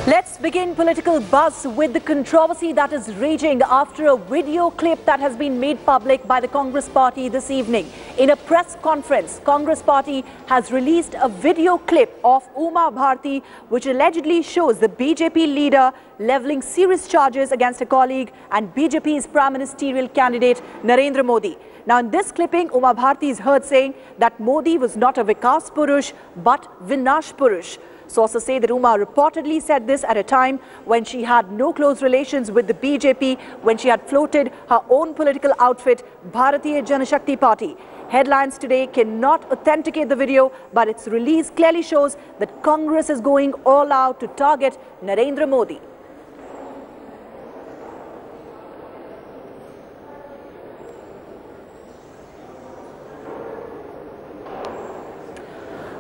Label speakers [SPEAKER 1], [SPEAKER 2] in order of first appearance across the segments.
[SPEAKER 1] Let's begin political buzz with the controversy that is raging after a video clip that has been made public by the Congress party this evening. In a press conference, Congress party has released a video clip of Bharti, which allegedly shows the BJP leader levelling serious charges against a colleague and BJP's prime ministerial candidate Narendra Modi. Now, in this clipping, Bharti is heard saying that Modi was not a Vinash Purush but Vinash Purush. Sources say that reportedly said this at a time when she had no close relations with the BJP, when she had floated her own political outfit, Bharti Janashakti Party. Headlines today cannot authenticate the video, but its release clearly shows that Congress is going all out to target Narendra Modi.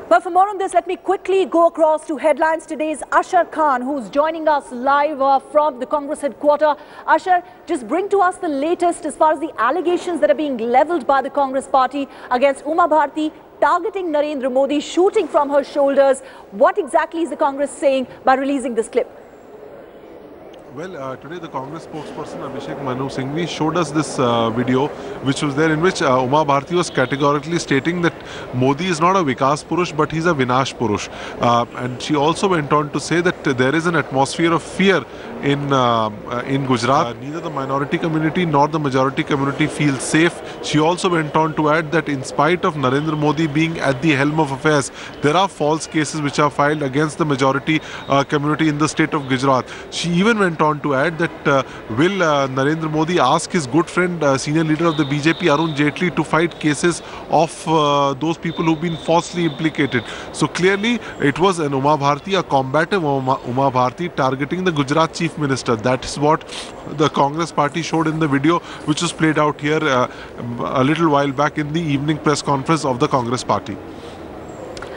[SPEAKER 1] But for more on this, let me quickly go across to headlines. Today's Ashar Khan, who's joining us live from the Congress headquarters. Ashar, just bring to us the latest as far as the allegations that are being levelled by the Congress party against Bharti, targeting Narendra Modi, shooting from her shoulders. What exactly is the Congress saying by releasing this clip?
[SPEAKER 2] Well, today the Congress spokesperson Abhishek Manu Singhvi showed us this video which was there, in which Bharti was categorically stating that Modi is not a Vikas Purush but he's a Vinash Purush. And she also went on to say that there is an atmosphere of fear in Gujarat. Neither the minority community nor the majority community feels safe. She also went on to add that in spite of Narendra Modi being at the helm of affairs, there are false cases which are filed against the majority community in the state of Gujarat. She even went on to add that will Narendra Modi ask his good friend, senior leader of the BJP, Arun Jaitley, to fight cases of those people who've been falsely implicated. So clearly it was an Bharti, a combative Bharti, targeting the Gujarat Chief Minister. That is what the Congress party showed in the video, which was played out here a little while back in the evening press conference of the Congress party.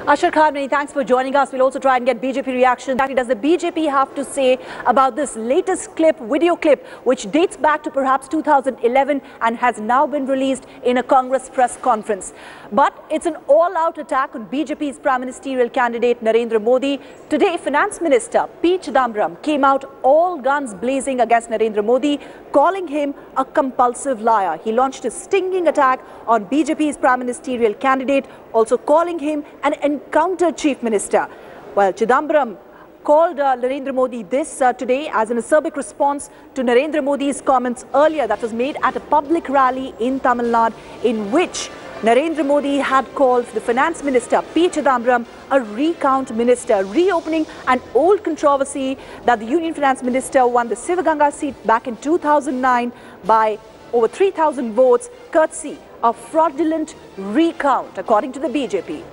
[SPEAKER 1] Ashar Khan, many thanks for joining us. We'll also try and get BJP reaction. What does the BJP have to say about this latest video clip, which dates back to perhaps 2011 and has now been released in a Congress press conference? But it's an all-out attack on BJP's prime ministerial candidate Narendra Modi. Today, Finance Minister P. Chidambaram came out all guns blazing against Narendra Modi, calling him a compulsive liar. He launched a stinging attack on BJP's prime ministerial candidate, also calling him an encounter chief minister. Well, Chidambaram called Narendra Modi this today as an acerbic response to Narendra Modi's comments earlier that was made at a public rally in Tamil Nadu, in which Narendra Modi had called the Finance Minister P. Chidambaram a recount minister, reopening an old controversy that the Union Finance Minister won the Sivaganga seat back in 2009 by over 3,000 votes, courtesy of fraudulent recount, according to the BJP.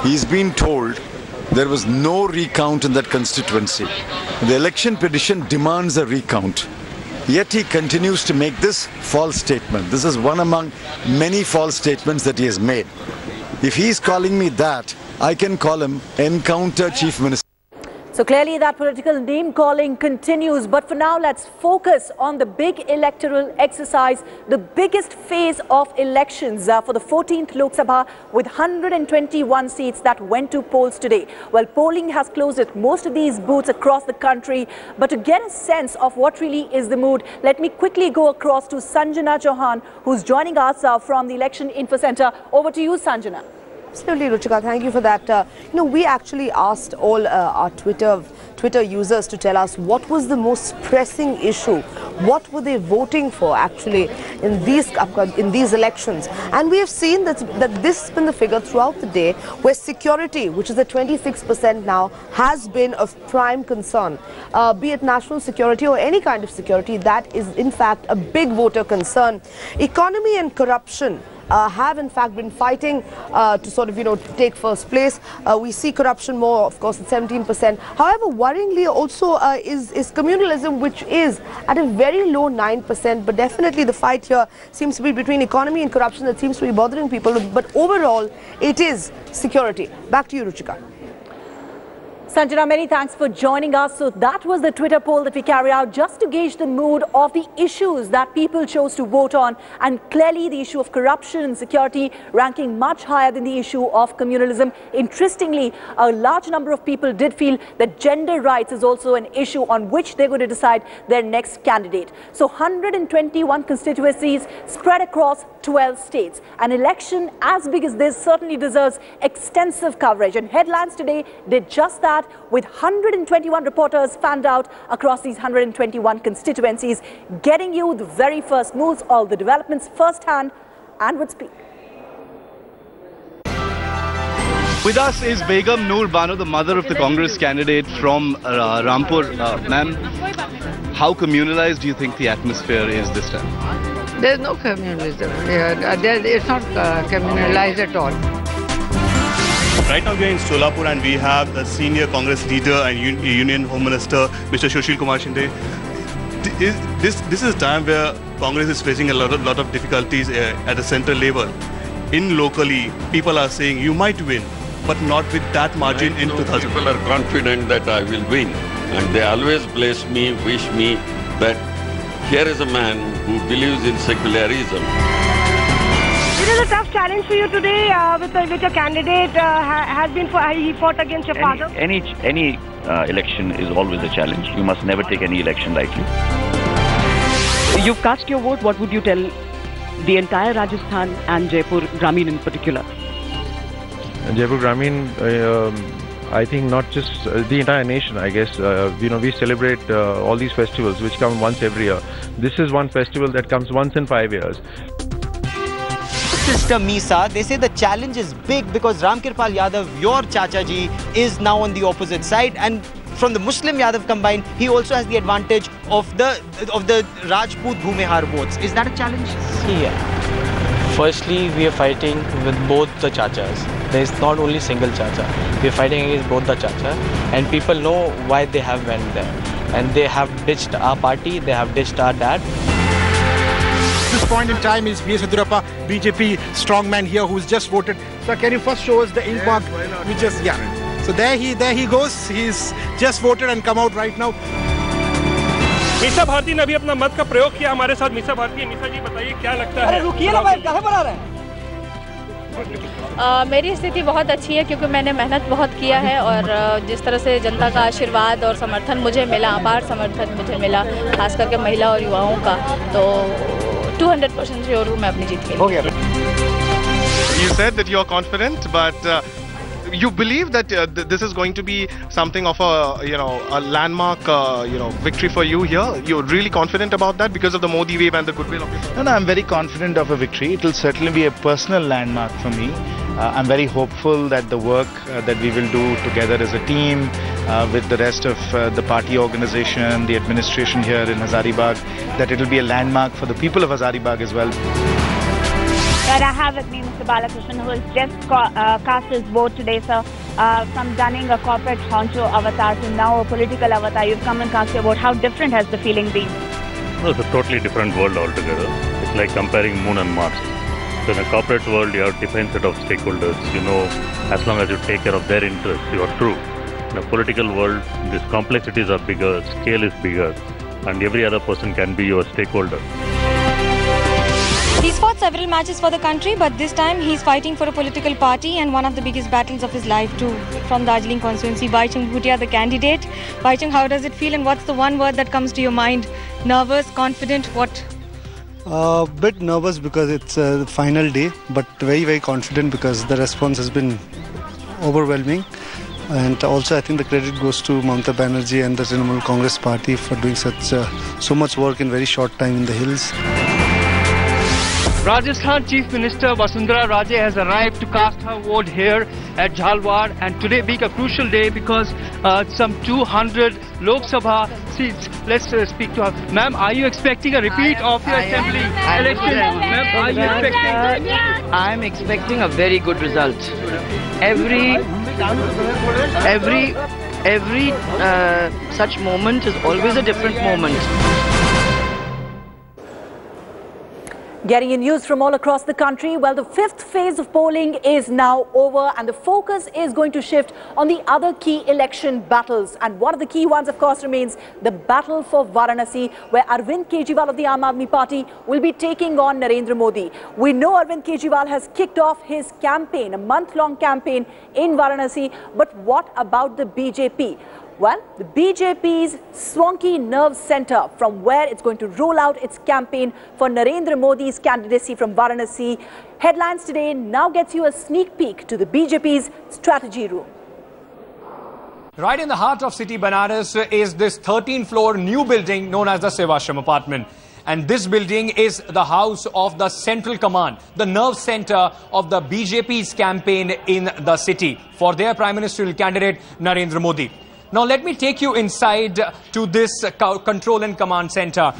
[SPEAKER 3] He's been told there was no recount in that constituency. The election petition demands a recount. Yet he continues to make this false statement. This is one among many false statements that he has made. If he's calling me that, I can call him encounter chief minister.
[SPEAKER 1] So clearly that political name-calling continues. But for now, let's focus on the big electoral exercise, the biggest phase of elections for the 14th Lok Sabha, with 121 seats that went to polls today. Well, polling has closed at most of these booths across the country. But to get a sense of what really is the mood, let me quickly go across to Sanjana Chauhan, who's joining us from the Election Info Center. Over to you, Sanjana.
[SPEAKER 4] Absolutely, Ruchika. Thank you for that. We actually asked all our Twitter users to tell us what was the most pressing issue. What were they voting for actually in these elections? And we have seen that this has been the figure throughout the day, where security, which is at 26% now, has been of prime concern. Be it national security or any kind of security, that is in fact a big voter concern. Economy and corruption have in fact been fighting to sort of, take first place. We see corruption more, of course, at 17%. However, worryingly also is communalism, which is at a very low 9%. But definitely the fight here seems to be between economy and corruption that seems to be bothering people. But overall, it is security. Back to you, Ruchika.
[SPEAKER 1] Sanjana, many thanks for joining us. So that was the Twitter poll that we carried out just to gauge the mood of the issues that people chose to vote on. And clearly the issue of corruption and security ranking much higher than the issue of communalism. Interestingly, a large number of people did feel that gender rights is also an issue on which they're going to decide their next candidate. So 121 constituencies spread across 12 states. An election as big as this certainly deserves extensive coverage. And Headlines today did just that, with 121 reporters fanned out across these 121 constituencies, getting you the very first moves, all the developments firsthand and with speed.
[SPEAKER 5] With us is Begum Noor Bano, the mother of the Congress candidate from Rampur. Ma'am, how communalized do you think the atmosphere is this time?
[SPEAKER 6] There's no communalism. It's not communalized at all.
[SPEAKER 7] Right now we are in Solapur and we have the senior Congress leader and Union Home Minister, Mr. Sushil Kumar Shinde. This is a time where Congress is facing a lot of difficulties at the central level. In locally, people are saying you might win, but not with that margin in 2000.
[SPEAKER 8] People are confident that I will win, and they always bless me, wish me that here is a man who believes in secularism.
[SPEAKER 9] It is a tough challenge for you today with your candidate he fought against your father.
[SPEAKER 10] Any election is always a challenge. You must never take any election lightly.
[SPEAKER 11] You've cast your vote. What would you tell the entire Rajasthan and Jaipur Gramin in particular?
[SPEAKER 12] Jaipur Gramin, I think not just the entire nation, I guess. We celebrate all these festivals which come once every year. This is one festival that comes once in 5 years.
[SPEAKER 13] Sister Misa, they say the challenge is big because Ramkirpal Yadav, your Chacha ji, is now on the opposite side, and from the Muslim Yadav combined, he also has the advantage of the Rajput Bhumihar votes. Is that a challenge?
[SPEAKER 14] Yeah. Firstly, we are fighting with both the Chachas. There is not only single Chacha. We are fighting against both the Chacha, and people know why they have went there. And they have ditched our party, they have ditched our dad.
[SPEAKER 15] At this point in time is V.S. Yadurappa, BJP strongman here, who's just voted. Sir, can you first show us the ink mark? So there he goes. He's just voted and come out right now.
[SPEAKER 16] Misa Bharti ने अभी अपना मत का प्रयोग किया हमारे साथ। मीसा भारती, मीसा जी बताइए क्या लगता है?
[SPEAKER 17] अरे रुकिए ना भाई, कहाँ पर आ रहे हैं?
[SPEAKER 18] मेरी स्थिति बहुत अच्छी है क्योंकि मैंने मेहनत बहुत किया है और जिस तरह से जनता का आशीर्वाद और समर्थन मुझे मिला, अपार समर्थन मुझे मिला, खास करके महिला और युवाओं का, तो 200% श्योर हूँ मैं अपनी जीत के लिए।
[SPEAKER 5] You said that you are confident, but you believe that this is going to be something of a landmark victory for you here. You're really confident about that because of the Modi wave and the goodwill of your...
[SPEAKER 19] No, I'm very confident of a victory. It will certainly be a personal landmark for me. I'm very hopeful that the work that we will do together as a team with the rest of the party organization, the administration here in Hazaribagh, that it will be a landmark for the people of Hazaribagh as well.
[SPEAKER 9] And I have with me Mr. Balakrishnan, who has just cast his vote today, sir. From dunning a corporate honcho avatar to now a political avatar, you've come and cast your vote. How different has the feeling been?
[SPEAKER 20] Well, it's a totally different world altogether. It's like comparing Moon and Mars. So in a corporate world, you have a defined set of stakeholders. You know, as long as you take care of their interests, you are true. In a political world, these complexities are bigger, scale is bigger, and every other person can be your stakeholder.
[SPEAKER 21] He's fought several matches for the country, but this time he's fighting for a political party and one of the biggest battles of his life too. From Darjeeling constituency, Baichung Bhutia, the candidate. Baichung, how does it feel and what's the one word that comes to your mind? Nervous, confident, what?
[SPEAKER 22] Bit nervous because it's the final day, but very, very confident because the response has been overwhelming. And also I think the credit goes to Mamata Banerjee and the Trinamool Congress party for doing so much work in very short time in the hills.
[SPEAKER 23] Rajasthan Chief Minister Vasundhara Raje has arrived to cast her vote here at Jhalwar, and today being a crucial day because some 200 Lok Sabha seats. Let's speak to her. Ma'am, are you expecting a repeat of your assembly election? Ma'am, are you expecting?
[SPEAKER 6] I'm expecting a very good result. Every such moment is always a different moment.
[SPEAKER 1] Getting in news from all across the country, well, the fifth phase of polling is now over and the focus is going to shift on the other key election battles. And one of the key ones, of course, remains the battle for Varanasi, where Arvind Kejriwal of the Aam Aadmi Party will be taking on Narendra Modi. We know Arvind Kejriwal has kicked off his campaign, a month-long campaign in Varanasi. But what about the BJP? Well, the BJP's Swanky Nerve Centre, from where it's going to roll out its campaign for Narendra Modi's candidacy from Varanasi. Headlines today now gets you a sneak peek to the BJP's strategy room.
[SPEAKER 2] Right in the heart of city Banaras is this 13th-floor new building known as the Sevashram apartment. And this building is the house of the Central Command, the nerve center of the BJP's campaign in the city for their Prime Ministerial candidate Narendra Modi. Now let me take you inside to this control and command center.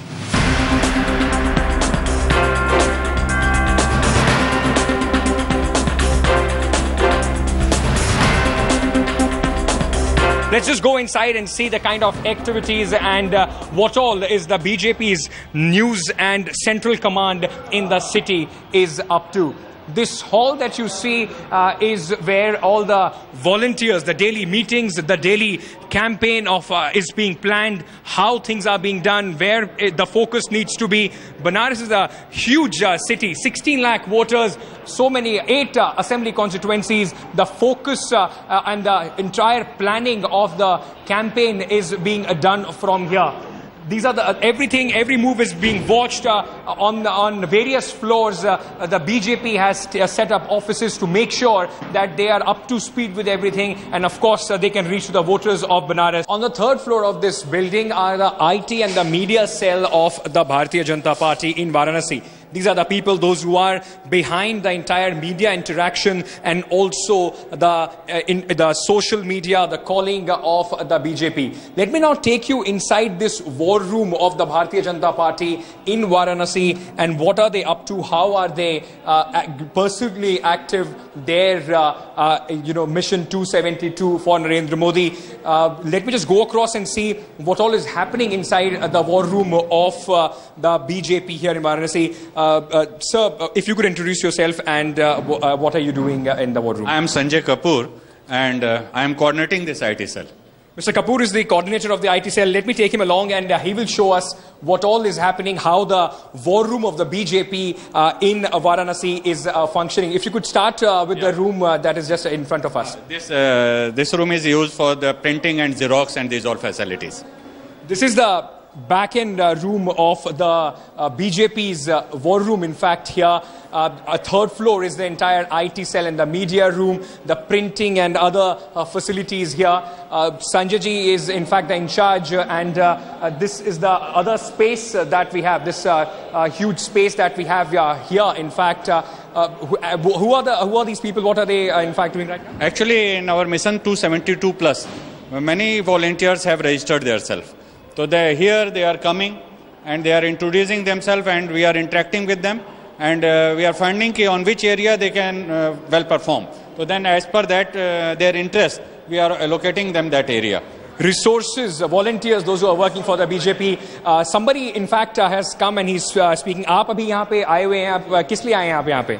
[SPEAKER 2] Let's just go inside and see the kind of activities and what all is the BJP's news and central command in the city is up to. This hall that you see is where all the volunteers, the daily meetings, the daily campaign of is being planned, how things are being done, where the focus needs to be. Banaras is a huge city, 16 lakh voters, so many, 8 assembly constituencies. The focus and the entire planning of the campaign is being done from here. These are everything, every move is being watched on various floors. The BJP has set up offices to make sure that they are up to speed with everything. And of course, they can reach to the voters of Banaras. On the third floor of this building are the IT and the media cell of the Bharti Janata Party in Varanasi. These are the people, those who are behind the entire media interaction and also the social media, the calling of the BJP. Let me now take you inside this war room of the Bharatiya Janata Party in Varanasi and what are they up to, how are they personally active, their mission 272 for Narendra Modi. Let me just go across and see what all is happening inside the war room of the BJP here in Varanasi. Sir, if you could introduce yourself and what are you doing in the war room?
[SPEAKER 3] I am Sanjay Kapoor and I am coordinating this IT cell.
[SPEAKER 2] Mr. Kapoor is the coordinator of the IT cell. Let me take him along and he will show us what all is happening, how the war room of the BJP in Varanasi is functioning. If you could start with the room that is just in front of us.
[SPEAKER 3] This room is used for the printing and Xerox and these all facilities.
[SPEAKER 2] This is the back-end room of the BJP's war room. In fact, here, a third floor is the entire IT cell and the media room, the printing and other facilities here. Sanjay ji is, in fact, in charge, and this is the other space that we have, this huge space that we have here. In fact, who are these people? What are they, in fact, doing right now?
[SPEAKER 3] Actually, in our mission 272 plus, many volunteers have registered themselves. So here they are coming and they are introducing themselves and we are interacting with them and we are finding on which area they can well perform. So then as per that, their interest, we are allocating them that area.
[SPEAKER 2] Resources, volunteers, those who are working for the BJP. Somebody in fact has come and he's speaking. आप अभी यहाँ पे आए हुए हैं, आप किस लिए आए हैं आप यहाँ पे?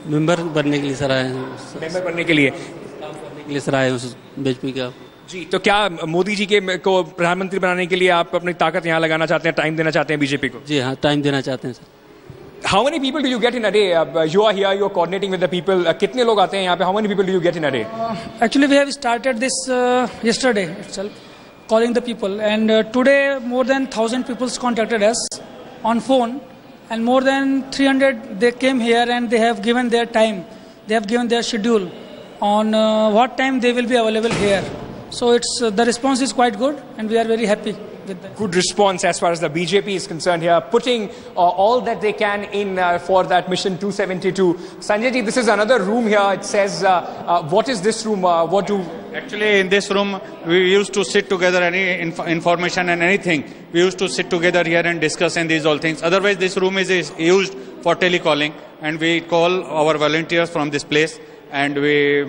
[SPEAKER 17] मेंबर बनने के लिए सर आए हैं।
[SPEAKER 2] मेंबर बनने के लिए?
[SPEAKER 17] काम करने के लिए सर आए हैं बीजेपी का।
[SPEAKER 2] जी, तो क्या मोदी जी को प्रधानमंत्री बनाने के लिए आप अपनी ताकत यहाँ लगाना चाहते हैं, टाइम देना चाहते हैं बीजेपी को?
[SPEAKER 17] जी हाँ, टाइम देना चाहते हैं sir.
[SPEAKER 2] How many people do you get in a day? You are here, you are coordinating with the people. कितने लोग आते हैं यहाँ पे? How many people do you get in a day?
[SPEAKER 24] Actually, we have started this yesterday itself, calling the people. And today, more than 1,000 people contacted us on phone. And more than 300, they came here and they have given their time. They have given their schedule on what time they will be available here. So the response is quite good and we are very happy with that.
[SPEAKER 2] Good response as far as the BJP is concerned here, putting all that they can in for that mission 272. Sanjay ji, this is another room here. It says, what is this room?
[SPEAKER 3] Actually, in this room, we used to sit together, any information and anything. We used to sit together here and discuss and these all things. Otherwise, this room is used for telecalling and we call our volunteers from this place and we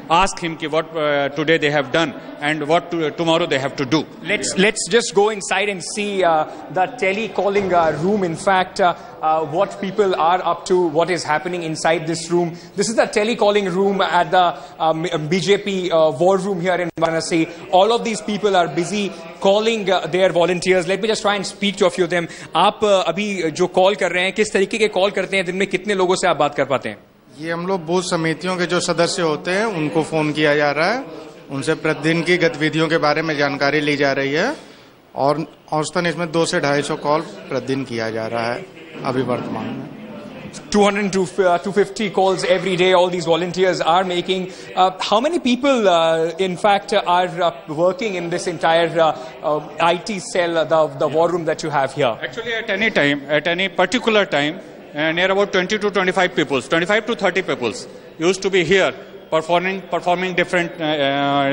[SPEAKER 3] ask him what today they have done and what tomorrow they have to do.
[SPEAKER 2] Let's just go inside and see the telecalling room. In fact, what people are up to, what is happening inside this room. This is the telecalling room at the BJP war room here in Varanasi. All of these people are busy calling their volunteers. Let me just try and speak to a few of them. आप अभी जो call कर रहे हैं, किस तरीके के call करते हैं? दिन में कितने लोगों से आप बात कर पाते हैं?
[SPEAKER 4] ये हम लोग बूथ समितियों के जो सदस्य होते हैं उनको फोन किया जा रहा है, उनसे प्रतिदिन की गतिविधियों के बारे में जानकारी ली जा रही है और औसतन इसमें 200 से 250 कॉल प्रतिदिन किया जा रहा है अभी वर्तमान में.
[SPEAKER 2] 200 to 250 calls every day all these volunteers are making. How many people in fact are working in this entire IT cell, the war room that you have here?
[SPEAKER 3] Actually at any time, at any particular time, near about 20 to 25 people, 25 to 30 people used to be here performing different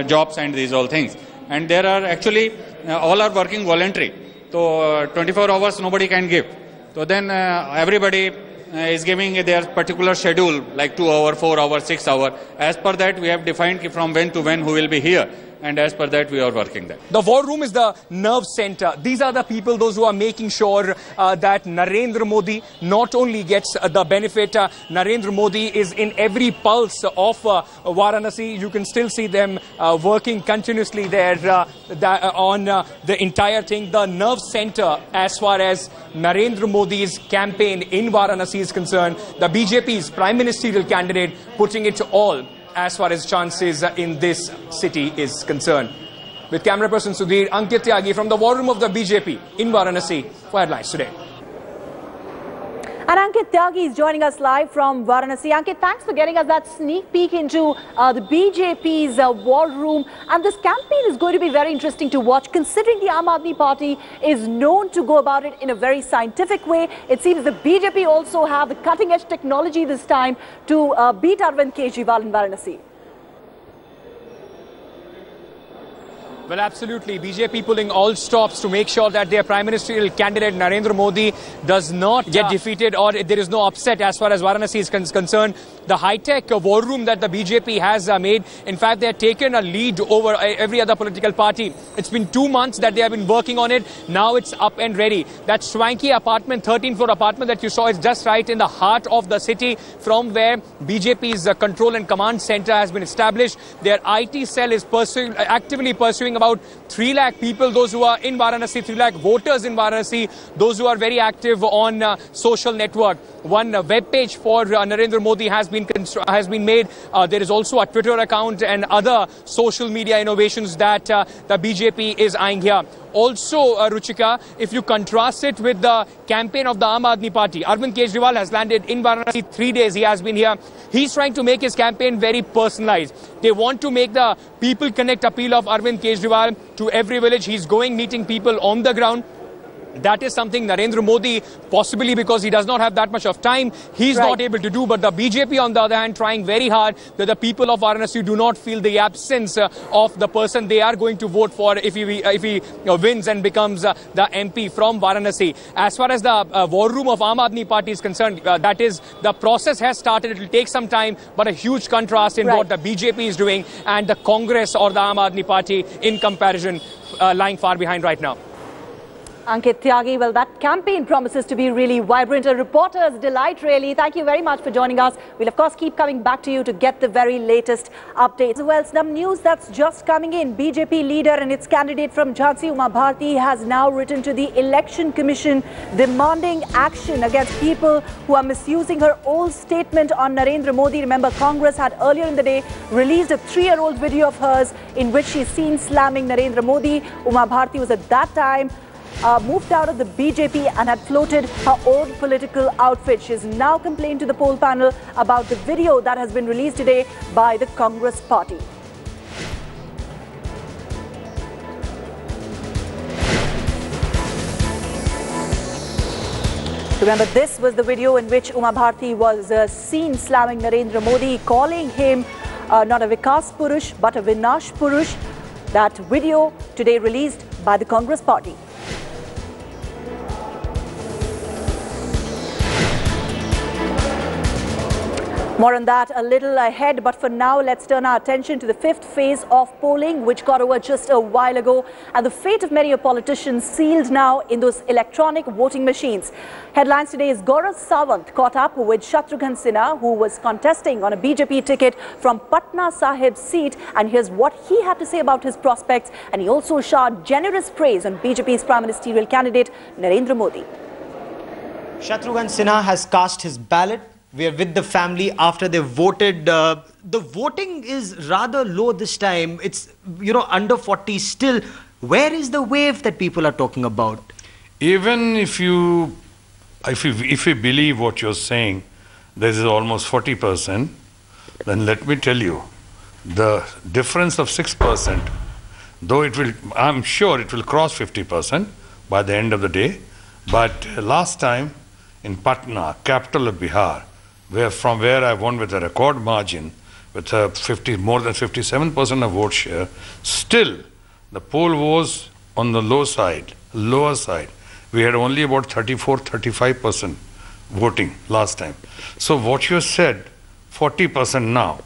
[SPEAKER 3] jobs and these all things. And there are actually, all are working voluntary. So 24 hours nobody can give. So then everybody is giving their particular schedule, like 2 hours, 4 hours, 6 hours. As per that, we have defined from when to when who will be here. And as per that, we are working there.
[SPEAKER 2] The war room is the nerve center. These are the people, those who are making sure that Narendra Modi not only gets the benefit. Narendra Modi is in every pulse of Varanasi. You can still see them working continuously there on the entire thing. The nerve center as far as Narendra Modi's campaign in Varanasi is concerned. The BJP's prime ministerial candidate putting it all as far as chances in this city is concerned. With camera person Sudhir, Ankit Tyagi from the war room of the BJP in Varanasi for Headlines Today.
[SPEAKER 1] And Ankit Tyagi is joining us live from Varanasi. Ankit, thanks for getting us that sneak peek into the BJP's war room. And this campaign is going to be very interesting to watch, considering the Aam Aadmi Party is known to go about it in a very scientific way. It seems the BJP also have the cutting-edge technology this time to beat Arvind Kejriwal in Varanasi.
[SPEAKER 2] Well, absolutely. BJP pulling all stops to make sure that their prime ministerial candidate Narendra Modi does not get defeated or there is no upset as far as Varanasi is concerned. The high-tech war room that the BJP has made, in fact, they have taken a lead over every other political party. It's been 2 months that they have been working on it. Now it's up and ready. That swanky apartment, 13-floor apartment that you saw is just right in the heart of the city, from where BJP's control and command center has been established. Their IT cell is actively pursuing about 3 lakh people, those who are in Varanasi, 3 lakh voters in Varanasi, those who are very active on social network. One web page for Narendra Modi has been made. There is also a Twitter account and other social media innovations that the BJP is eyeing here. Also, Ruchika, if you contrast it with the campaign of the Aam Aadmi Party, Arvind Kejriwal has landed in Varanasi 3 days. He has been here. He's trying to make his campaign very personalized. They want to make the People Connect appeal of Arvind Kejriwal to every village. He's going, meeting people on the ground. That is something Narendra Modi, possibly because he does not have that much of time, he's not able to do. But the BJP, on the other hand, trying very hard that the people of Varanasi do not feel the absence of the person they are going to vote for if he wins and becomes the MP from Varanasi. As far as the war room of Aam Aadmi Party is concerned, that is, the process has started. It will take some time, but a huge contrast in what the BJP is doing and the Congress or the Aam Aadmi Party in comparison lying far behind right now.
[SPEAKER 1] Ankit Tyagi, well, that campaign promises to be really vibrant. A reporter's delight, really. Thank you very much for joining us. We'll, of course, keep coming back to you to get the very latest updates. Well, some news that's just coming in. BJP leader and its candidate from Jhansi, Bharti, has now written to the Election Commission demanding action against people who are misusing her old statement on Narendra Modi. Remember, Congress had earlier in the day released a 3-year-old video of hers in which she's seen slamming Narendra Modi. Bharti was at that time moved out of the BJP and had floated her own political outfit. She has now complained to the poll panel about the video that has been released today by the Congress party. Remember, this was the video in which Bharti was seen slamming Narendra Modi, calling him not a Vinash Purush but a Vinash Purush. That video today released by the Congress party. More on that a little ahead, but for now, let's turn our attention to the fifth phase of polling, which got over just a while ago, and the fate of many politicians sealed now in those electronic voting machines. Headlines today is Gaurav Sawant caught up with Shatrughan Sinha, who was contesting on a BJP ticket from Patna Sahib seat, and here's what he had to say about his prospects, and he also showered generous praise on BJP's prime ministerial candidate Narendra Modi.
[SPEAKER 13] Shatrughan Sinha has cast his ballot. We are with the family after they voted. The voting is rather low this time. It's, under 40 still. Where is the wave that people are talking about?
[SPEAKER 7] Even if you believe what you're saying, this is almost 40%, then let me tell you, the difference of 6%, though I'm sure it will cross 50% by the end of the day, but last time in Patna, capital of Bihar, from where I won with a record margin, with more than 57% of vote share, still the poll was on the lower side. We had only about 34-35% voting last time. So what you said, 40% now,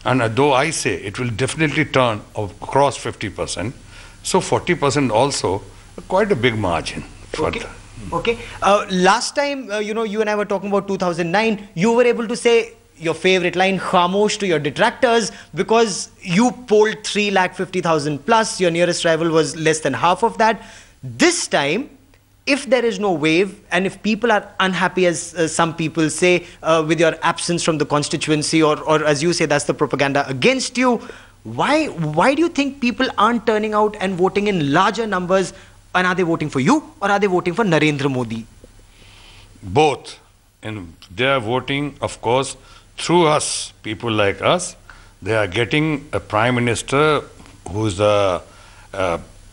[SPEAKER 7] and though I say it will definitely turn across 50%, so 40% also quite a big margin.
[SPEAKER 13] Okay. Last time, you and I were talking about 2009, you were able to say your favorite line, khamosh, to your detractors, because you polled 350,000 plus. Your nearest rival was less than half of that. This time, if there is no wave, and if people are unhappy, as some people say, with your absence from the constituency, or as you say, that's the propaganda against you, why do you think people aren't turning out and voting in larger numbers? And are they voting for you, or are they voting for Narendra Modi?
[SPEAKER 7] Both. And they are voting, of course, through us, people like us. They are getting a prime minister who's a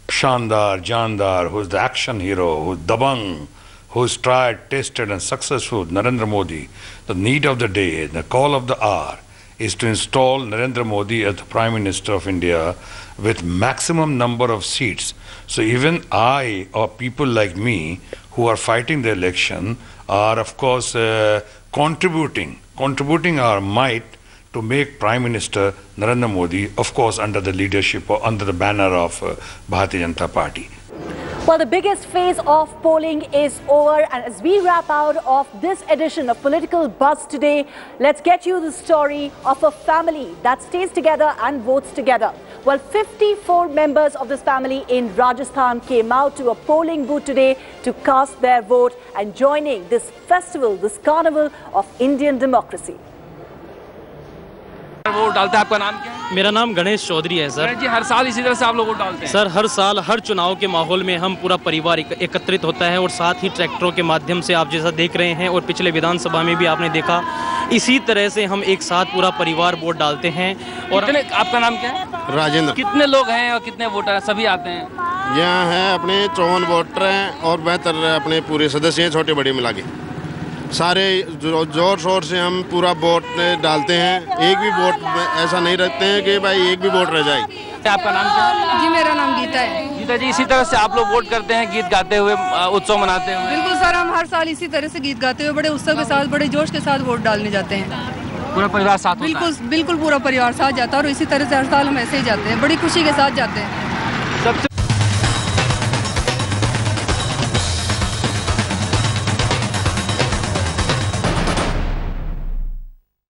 [SPEAKER 7] Shandar, Jandar, who's the action hero, who's Dabang, who's tried, tested and successful, Narendra Modi. The need of the day, the call of the hour is to install Narendra Modi as the Prime Minister of India with maximum number of seats. So even I, or people like me who are fighting the election, are of course contributing our might to make Prime Minister Narendra Modi, of course under the leadership or under the banner of Bharti Janata Party.
[SPEAKER 1] Well, the biggest phase of polling is over, and as we wrap out of this edition of Political Buzz today, let's get you the story of a family that stays together and votes together. Well, 54 members of this family in Rajasthan came out to a polling booth today to cast their vote and joining this festival, this carnival of Indian democracy.
[SPEAKER 8] Vote डालते हैं, आपका नाम क्या है?
[SPEAKER 10] मेरा नाम गणेश चौधरी है sir.
[SPEAKER 8] जी, हर साल इसी तरह से आप लोग वोट डालते हैं?
[SPEAKER 10] सर, हर साल हर चुनाव के माहौल में हम पूरा परिवार एकत्रित होता है, और साथ ही ट्रैक्टरों के माध्यम से आप जैसा देख रहे हैं, और पिछले विधानसभा में भी आपने देखा, इसी तरह से हम एक साथ पूरा परिवार वोट डालते हैं। और
[SPEAKER 8] आपका नाम क्या है?
[SPEAKER 11] राजेंद्र।
[SPEAKER 8] कितने लोग हैं और कितने वोटर हैं? सभी आते हैं?
[SPEAKER 11] यहाँ हैं अपने 54 वोटर हैं और 72 अपने पूरे सदस्य हैं, छोटे बड़े मिला के। सारे जोर शोर से हम पूरा वोट डालते हैं, एक भी वोट ऐसा नहीं रखते हैं कि भाई एक भी वोट रह जाए।
[SPEAKER 8] आपका नाम क्या है?
[SPEAKER 25] जी, मेरा नाम गीता है।
[SPEAKER 8] गीता जी, इसी तरह से आप लोग वोट करते हैं, गीत गाते हुए, उत्सव मनाते हुए?
[SPEAKER 25] बिल्कुल सर, हम हर साल इसी तरह से गीत गाते हुए बड़े उत्सव के साथ, बड़े जोश के साथ वोट डालने जाते हैं।
[SPEAKER 8] पूरा परिवार साथ होता है?
[SPEAKER 25] बिल्कुल पूरा परिवार साथ जाता है, और इसी तरह से हर साल हम ऐसे ही जाते हैं, बड़ी खुशी के साथ जाते हैं।